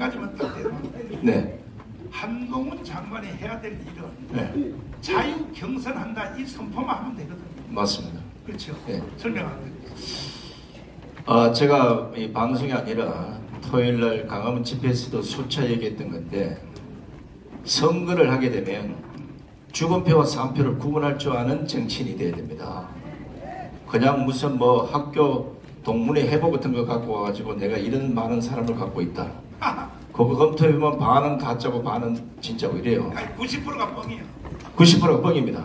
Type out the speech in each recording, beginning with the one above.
가지만 딱 되는데 네. 한동훈 장관이 해야 될 일은 네. 자유 경선한다 이 선포만 하면 되거든요. 맞습니다. 그렇죠. 네. 설명합니다. 제가 이 방송이 아니라 토요일날 강화문 집회에서도 수차 얘기했던 건데, 선거를 하게 되면 주권표와 사은표를 구분할 줄 아는 정치인이 돼야 됩니다. 그냥 무슨 뭐 학교 동문회 해보 같은 거 갖고 와가지고 내가 이런 많은 사람을 갖고 있다. 그거 검토해보면 반은 가짜고 반은 진짜고 이래요. 90%가 뻥이에요. 90%가 뻥입니다.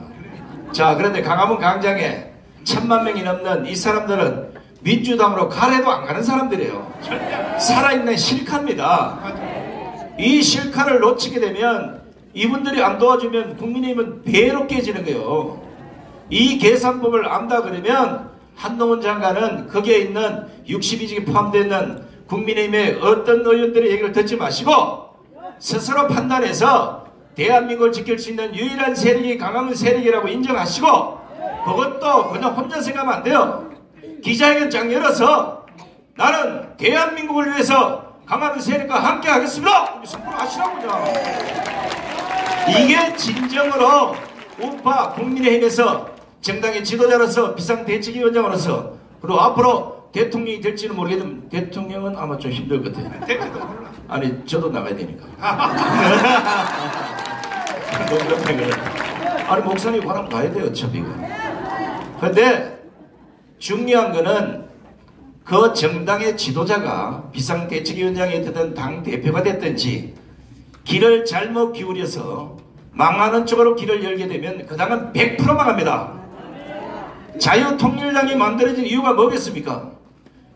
자, 그런데 강화문 광장에 1000만 명이 넘는 이 사람들은 민주당으로 가래도 안 가는 사람들이에요. 살아있는 실카입니다. 이 실카를 놓치게 되면 이분들이 안 도와주면 국민의힘은 배로 깨지는 거예요. 이 계산법을 안다 그러면 한동훈 장관은 거기에 있는 62직이 포함되어 있는 국민의힘의 어떤 의원들의 얘기를 듣지 마시고 스스로 판단해서 대한민국을 지킬 수 있는 유일한 세력이 강화문 세력이라고 인정하시고, 그것도 그냥 혼자 생각하면 안 돼요. 기자회견장 열어서 나는 대한민국을 위해서 강화문 세력과 함께 하겠습니다. 선포하시라고요. 이게 진정으로 우파 국민의힘에서 정당의 지도자로서 비상대책위원장으로서, 그리고 앞으로 대통령이 될지는 모르겠지만 대통령은 아마 좀 힘들 것 같아요. 아니, 저도 나가야 되니까. 아니, 목사님 바람 가야 돼요, 어차피. 근데 중요한 거는 그 정당의 지도자가 비상대책위원장이 됐든 당대표가 됐든지 길을 잘못 기울여서 망하는 쪽으로 길을 열게 되면 그 당은 100% 망합니다. 자유통일당이 만들어진 이유가 뭐겠습니까?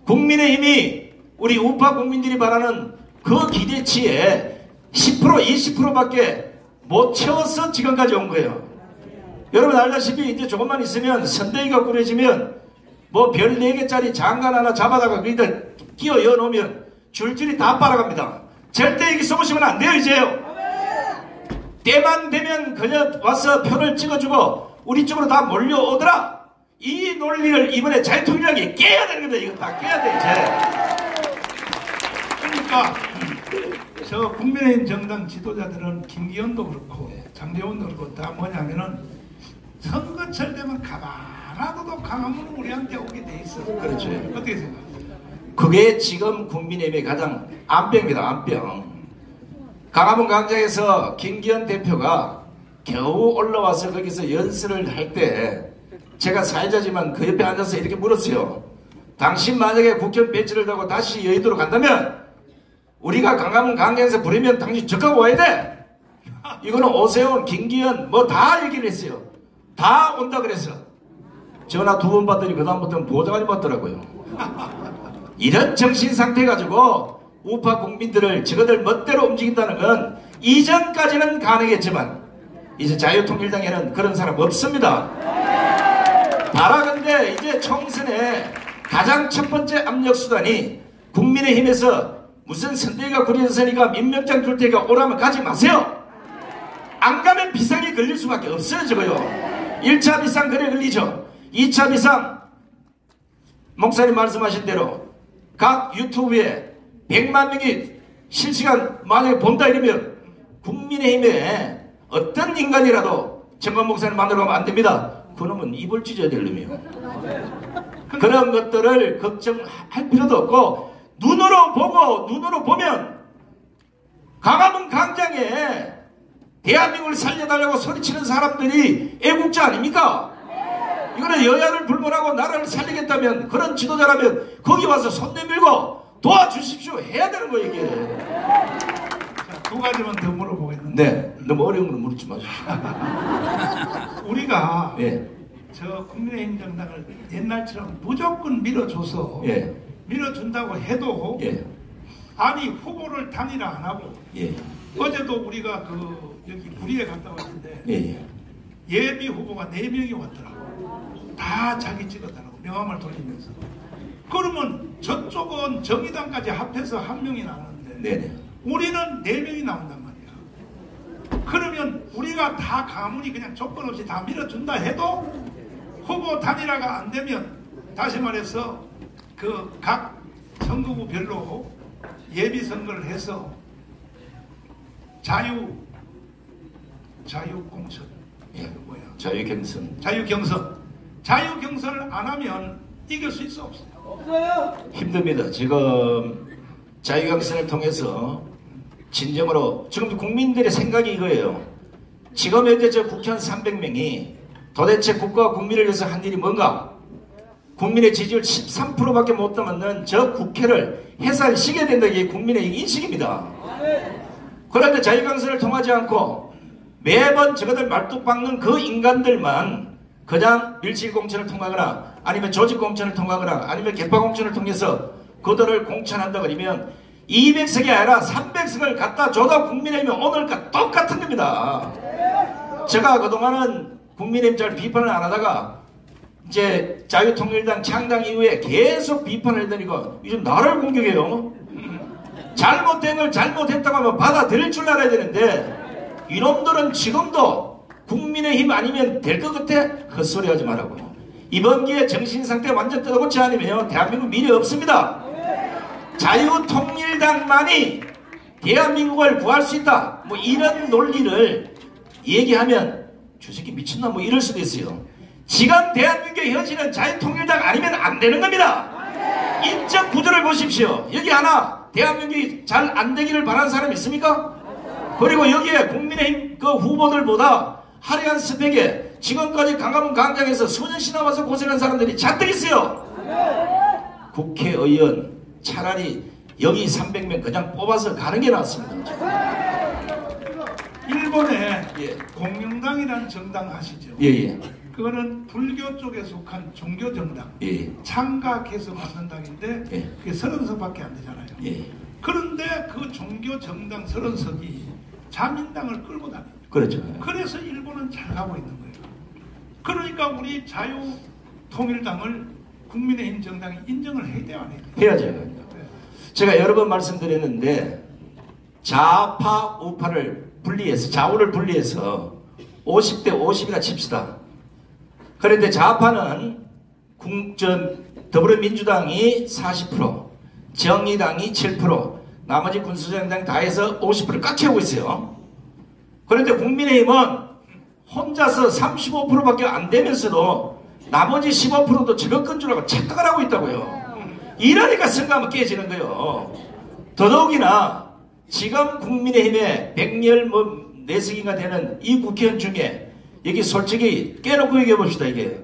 국민의힘이 우리 우파 국민들이 바라는 그 기대치에 10% 20%밖에 못 채워서 지금까지 온 거예요. 여러분 알다시피 이제 조금만 있으면 선대위가 꾸려지면 뭐 별 4개짜리 장관 하나 잡아다가 거기다 끼워 여놓으면 줄줄이 다 빨아갑니다. 절대 여기 쏘시면 안 돼요. 이제요. 때만 되면 그냥 와서 표를 찍어주고 우리 쪽으로 다 몰려오더라. 이 논리를 이번에 자유통일당이 깨야 되는 겁니다. 이거 다 깨야 돼 이제. 그러니까 저 국민의힘 정당 지도자들은 김기현도 그렇고 장제원도 그렇고 다 뭐냐면은 선거철 되면 가만하고도 강화문은 우리한테 오게 돼 있어. 그렇죠. 어떻게 생각하세요? 그게 지금 국민의힘의 가장 안병입니다. 안병. 강화문 광장에서 김기현 대표가 겨우 올라와서 거기서 연설을 할 때 제가 사회자지만 그 옆에 앉아서 이렇게 물었어요. 당신 만약에 국회의원 배지를 달고 다시 여의도로 간다면 우리가 강화문 광장에서 부르면 당신 적하고 와야 돼. 이거는 오세훈, 김기현 뭐 다 얘기를 했어요. 다 온다 그랬어. 전화 2번 받더니 그 다음부터는 보좌관이 받더라고요. 이런 정신 상태 가지고 우파 국민들을 저거들 멋대로 움직인다는 건 이전까지는 가능했지만 이제 자유통일당에는 그런 사람 없습니다. 바라건대 이제 총선에 가장 첫 번째 압력수단이 국민의힘에서 무슨 선대위가 구려졌으니까 민명장 줄 테니까 오라면 가지 마세요. 안 가면 비상이 걸릴 수밖에 없어요. 저거요. 1차 비상 그래 걸리죠. 2차 비상 목사님 말씀하신 대로 각 유튜브에 100만 명이 실시간 만약에 본다 이러면 국민의힘에 어떤 인간이라도 정관 목사님 만나러 가면 안 됩니다. 그놈은 입을 찢어야 될 놈이에요. 그런 것들을 걱정할 필요도 없고 눈으로 보고 눈으로 보면 강화문 광장에 대한민국을 살려달라고 소리치는 사람들이 애국자 아닙니까? 이거는 여야를 불문하고 나라를 살리겠다면 그런 지도자라면 거기 와서 손 내밀고 도와주십시오 해야 되는 거예요. 이게. 자, 2가지만 더 물어보겠는데. 네, 너무 어려운 건 물지 마십시오. 우리가 예. 저 국민의힘 정당을 옛날처럼 무조건 밀어줘서 예. 밀어준다고 해도 예. 아니 후보를 단일화 안 하고 예. 어제도 우리가 여기 구리에 갔다 왔는데 예. 예비 후보가 4명이 왔더라고. 다 자기 찍었다고 명함을 돌리면서. 그러면 저쪽은 정의당까지 합해서 1명이 나오는데 네네. 우리는 4명이 나온단 말이야. 그러면 우리가 다 가문이 그냥 조건 없이 다 밀어준다 해도 후보 단일화가 안 되면 다시 말해서 그 각 선거구별로 예비 선거를 해서 자유공천, 뭐야? 자유경선을 안 하면 이길 수 있어 없어요? 없어요. 힘듭니다. 지금 자유경선을 통해서 진정으로 지금 국민들의 생각이 이거예요. 지금 현재 저 국회의원 300명이 도대체 국가와 국민을 위해서 한 일이 뭔가? 국민의 지지율 13%밖에 못 넘는 저 국회를 해산시켜야 된다. 이게 국민의 인식입니다. 그런데 자유경선을 통하지 않고 매번 저것들 말뚝 박는 그 인간들만 그냥 밀실공천을 통하거나 아니면 조직공천을 통하거나 아니면 개파공천을 통해서 그들을 공천한다 그러면 200석이 아니라 300석을 갖다 줘도 국민의힘이 오늘과 똑같은 겁니다. 제가 그동안은 국민의힘 잘 비판을 안 하다가 이제 자유통일당 창당 이후에 계속 비판을 해드리고 요즘 나를 공격해요. 잘못된 걸 잘못했다고 하면 받아들일 줄 알아야 되는데 이놈들은 지금도 국민의힘 아니면 될 것 같아? 헛소리 하지 말라고요. 이번 기회에 정신상태 완전 뜯어고치 않으면 대한민국 미래 없습니다. 자유통일당만이 대한민국을 구할 수 있다. 뭐 이런 논리를 얘기하면 저 새끼 미친나 뭐 이럴 수도 있어요. 지금 대한민국의 현실은 자유통일당 아니면 안 되는 겁니다. 인적 구조를 보십시오. 여기 하나 대한민국이 잘 안 되기를 바라는 사람 있습니까? 그리고 여기에 국민의힘 그 후보들보다 화려한 스펙에 지금까지 강화문 광장에서 수년씩이나 와서 고생한 사람들이 잔뜩 있어요. 국회의원 차라리 여기 300명 그냥 뽑아서 가는 게 낫습니다. 일본에 공영당이라는 정당 아시죠? 예예. 그거는 불교 쪽에 속한 종교정당. 예. 창각해서 만든 당인데 그게 30석밖에 안 되잖아요. 예. 그런데 그 종교정당 30석이 자민당을 끌고 다닙니다. 그렇죠. 그래서 일본은 잘 가고 있는 거예요. 그러니까 우리 자유통일당을 국민의힘 정당이 인정을 해야 돼요, 안 해요? 해야죠. 네. 제가 여러 번 말씀드렸는데 좌파 우파를 분리해서 좌우를 분리해서 50대 50이나 칩시다. 그런데 좌파는 더불어민주당이 40%, 정의당이 7%, 나머지 군수정당 다 해서 50%를 꽉 채우고 있어요. 그런데 국민의힘은 혼자서 35%밖에 안 되면서도 나머지 15%도 저것 줄 알고 착각을 하고 있다고요. 이러니까 선거하면 깨지는 거예요. 더더욱이나 지금 국민의힘에 114석인가 되는 이 국회의원 중에 여기 솔직히 깨놓고 얘기해 봅시다. 이게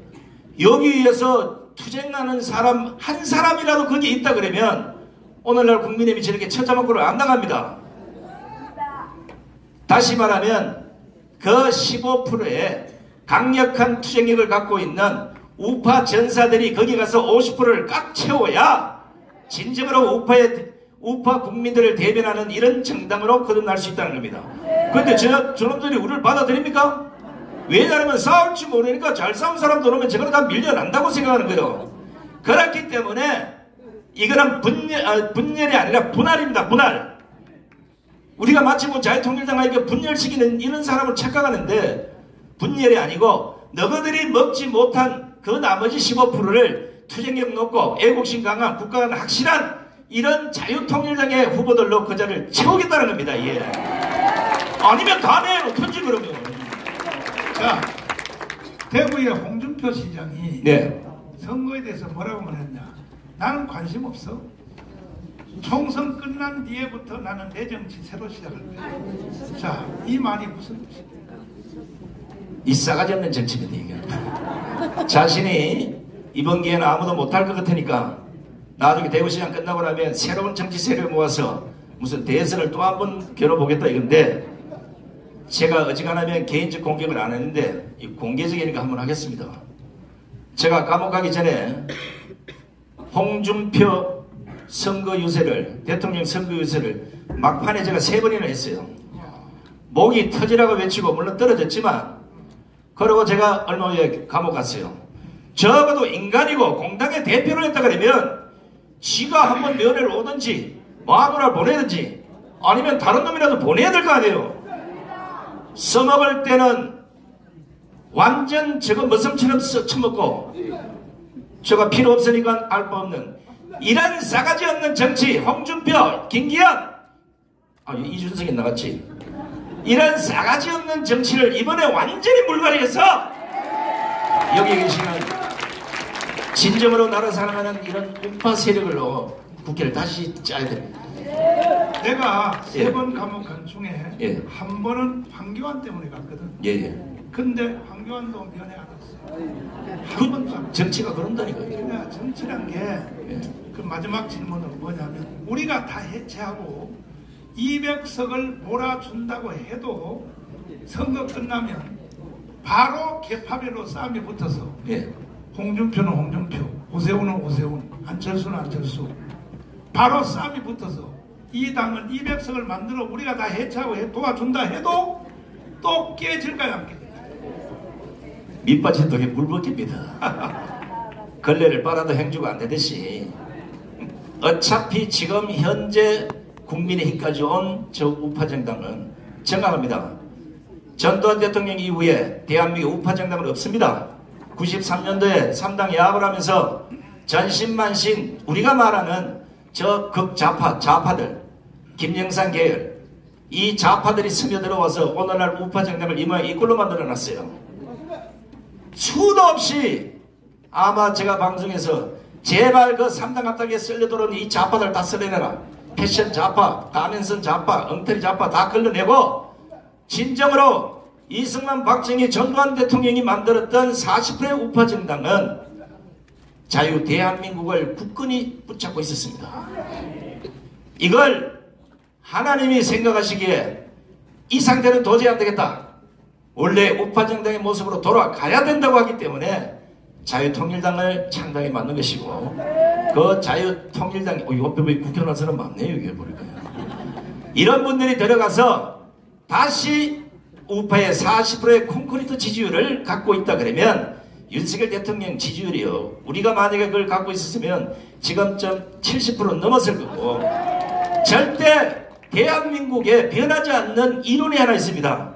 여기에서 투쟁하는 사람 한 사람이라도 거기에 있다 그러면 오늘날 국민의힘이 저렇게 처자먹고를 안 나갑니다. 다시 말하면 그 15%의 강력한 투쟁력을 갖고 있는 우파 전사들이 거기 가서 50%를 꽉 채워야 진정으로 우파 국민들을 대변하는 이런 정당으로 거듭날 수 있다는 겁니다. 그런데 저놈들이 우리를 받아들입니까? 왜냐하면 싸울 줄 모르니까 잘 싸운 사람도 오면 저거는 다 밀려난다고 생각하는 거예요. 그렇기 때문에 이거는 분열이 아니라 분할입니다. 분할. 우리가 마치 뭐 자유통일당에게 분열시키는 이런 사람을 착각하는데 분열이 아니고 너희들이 먹지 못한 그 나머지 15%를 투쟁력 높고 애국심 강한 국가가 확실한 이런 자유통일당의 후보들로 그 자리를 채우겠다는 겁니다. 예. 아니면 다음에 어떤지 그러면. 자, 대구의 홍준표 시장이 선거에 대해서 뭐라고 말했냐. 나는 관심 없어. 총선 끝난 뒤에부터 나는 내 정치 새로 시작할 거야. 자, 이 말이 무슨 뜻입니까? 이 싸가지 없는 정치입니다. 이게. 자신이 이번 기회는 아무도 못할 것 같으니까 나중에 대구시장 끝나고 나면 새로운 정치 세력을 모아서 무슨 대선을 또 한 번 겨뤄보겠다 이건데 제가 어지간하면 개인적 공격을 안 했는데 이 공개적이니까 한번 하겠습니다. 제가 감옥 가기 전에 홍준표 선거 유세를 대통령 선거 유세를 막판에 제가 3번이나 했어요. 목이 터지라고 외치고 물론 떨어졌지만 그러고 제가 얼마 후에 감옥 갔어요. 적어도 인간이고 공당의 대표를 했다 그러면 지가 한번 면회를 오든지 마누라를 보내든지 아니면 다른 놈이라도 보내야 될 거 아니에요. 써먹을 때는 완전 저거 머슴처럼 처먹고 저거 필요 없으니까 알 바 없는 이런 싸가지 없는 정치 홍준표, 김기현 이준석이 나갔지. 이런 싸가지 없는 정치를 이번에 완전히 물갈이해서 여기 계시는 진정으로 나라 사랑하는 이런 우파 세력으로 국회를 다시 짜야 됩니다. 내가 예. 3번 감옥한 중에 예. 한 번은 황교안 때문에 갔거든. 예. 근데 황교안도 면회 안 왔어. 한 번도 안 왔어. 정치가 그런다니까요. 그러니까 정치란 게 예. 그 마지막 질문은 뭐냐면 우리가 다 해체하고 200석을 몰아준다고 해도 선거 끝나면 바로 개파별로 싸움이 붙어서 예. 홍준표는 홍준표, 오세훈은 오세훈, 안철수는 안철수 바로 싸움이 붙어서 이 당은 200석을 만들어 우리가 다 해체하고 도와준다 해도 또 깨질까요 안 깨질까요? 밑빠진 독에 물 벗깁니다. 걸레를 빨아도 행주가 안 되듯이 어차피 지금 현재 국민의힘까지 온 저 우파정당은 정확합니다. 전두환 대통령 이후에 대한민국 우파정당은 없습니다. 93년도에 3당 야합을 하면서 전신만신 우리가 말하는 저 극좌파 좌파들 김영삼 계열 이 좌파들이 스며들어와서 오늘날 우파정당을 이 모양 이꼴로 만들어놨어요. 수도 없이 아마 제가 방송에서 제발 그 3당 앞당에 쓸려 들어오는 이 좌파들 다 쓸어내라. 패션 좌파, 가면선 좌파, 엉터리 좌파 다 걸러내고 진정으로 이승만 박정희 전두환 대통령이 만들었던 40%의 우파정당은 자유 대한민국을 굳건히 붙잡고 있었습니다. 이걸 하나님이 생각하시기에 이 상태는 도저히 안 되겠다. 원래 우파정당의 모습으로 돌아가야 된다고 하기 때문에 자유통일당을 창당해 만든 것이고 그 자유통일당 옆에 왜 국회의원 사람 많네요. 이게 보니까요. 이런 분들이 들어가서 다시 우파의 40%의 콘크리트 지지율을 갖고 있다 그러면 윤석열 대통령 지지율이요. 우리가 만약에 그걸 갖고 있었으면 지금쯤 70% 넘었을 거고 절대 대한민국에 변하지 않는 이론이 하나 있습니다.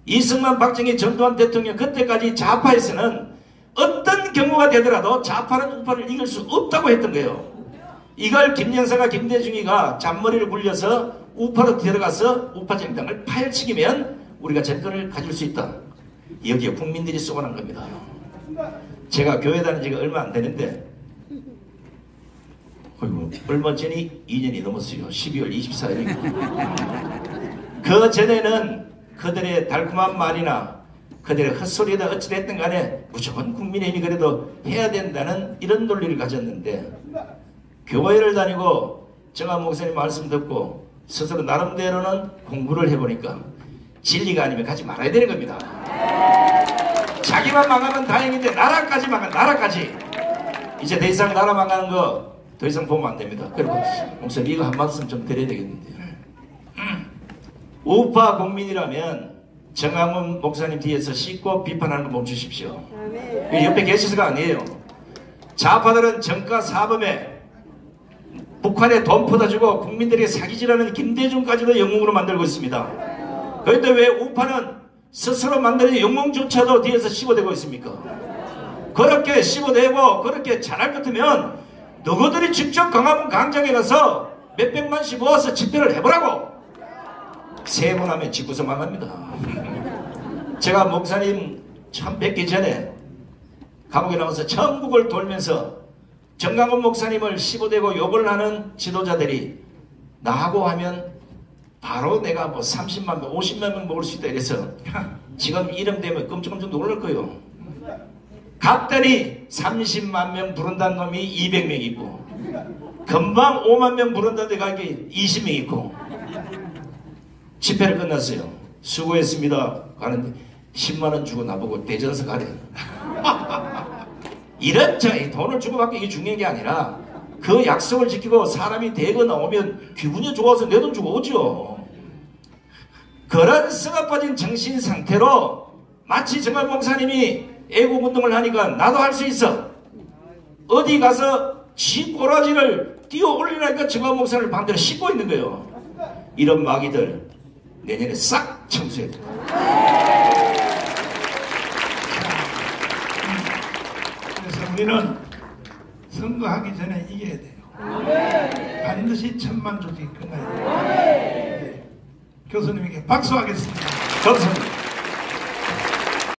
이승만 박정희 전두환 대통령 그때까지 좌파에서는 어떤 경우가 되더라도 좌파는 우파를 이길 수 없다고 했던 거예요. 이걸 김영사가 김대중이가 잔머리를 굴려서 우파로 들어가서 우파정당을 파헤치기면 우리가 정권을 가질 수 있다. 여기에 국민들이 쏘아난 겁니다. 제가 교회 다닌 지가 얼마 안 되는데 얼마 전이 2년이 넘었어요. 12월 24일이고 그 전에는 그들의 달콤한 말이나 그들의 헛소리다 어찌됐든 간에 무조건 국민의힘이 그래도 해야 된다는 이런 논리를 가졌는데 교회를 다니고 정한 목사님 말씀 듣고 스스로 나름대로는 공부를 해보니까 진리가 아니면 가지 말아야 되는 겁니다. 자기만 망하면 다행인데 나라까지 망한 나라까지 이제 더 이상 나라 망하는 거 더 이상 보면 안 됩니다. 그리고 목사님 이거 한 말씀 좀 드려야 되겠는데요. 우파 국민이라면 정강훈 목사님 뒤에서 씻고 비판하는 거 멈추십시오. 옆에 계시서가 아니에요. 좌파들은 정가 사범에 북한에 돈 퍼다주고 국민들에게 사기질하는 김대중까지도 영웅으로 만들고 있습니다. 그런데 왜 우파는 스스로 만드는 영웅조차도 뒤에서 씹어대고 있습니까? 그렇게 씹어대고 그렇게 잘할 것 같으면 너희들이 직접 광화문 광장에 가서 몇백만씩 모아서 집회를 해보라고. 세 번 하면 집구석 망합니다. 제가 목사님 참 뵙기 전에 감옥에 나와서 전국을 돌면서 정강훈 목사님을 씹어대고 욕을 하는 지도자들이 나하고 하면 바로 내가 뭐 30만 명, 50만 명 먹을 수 있다 이래서 지금 이름 되면 끔찍끔찍 놀랄 거예요. 갔더니 30만 명 부른다는 놈이 200명 있고 금방 5만 명 부른다는 데 가기 20명 있고 집회를 끝났어요. 수고했습니다. 가는데 10만원 주고 나보고 대전서 가래. 이런 돈을 주고 받기 이게 중요한 게 아니라 그 약속을 지키고 사람이 대거 나오면 기분이 좋아서 내 돈 주고 오죠. 그런 썩어 빠진 정신 상태로 마치 정말 목사님이 애국운동을 하니까 나도 할 수 있어. 어디 가서 지 꼬라지를 띄워 올리라니까 정말 목사님을 반대로 씹고 있는 거예요. 이런 마귀들 내년에 싹 청소해야 돼. 그래서 우리는 선거하기 전에 이겨야 돼요. 반드시 천만 조직이 끝나야 돼요. 교수님에게 박수하겠습니다. 감사합니다.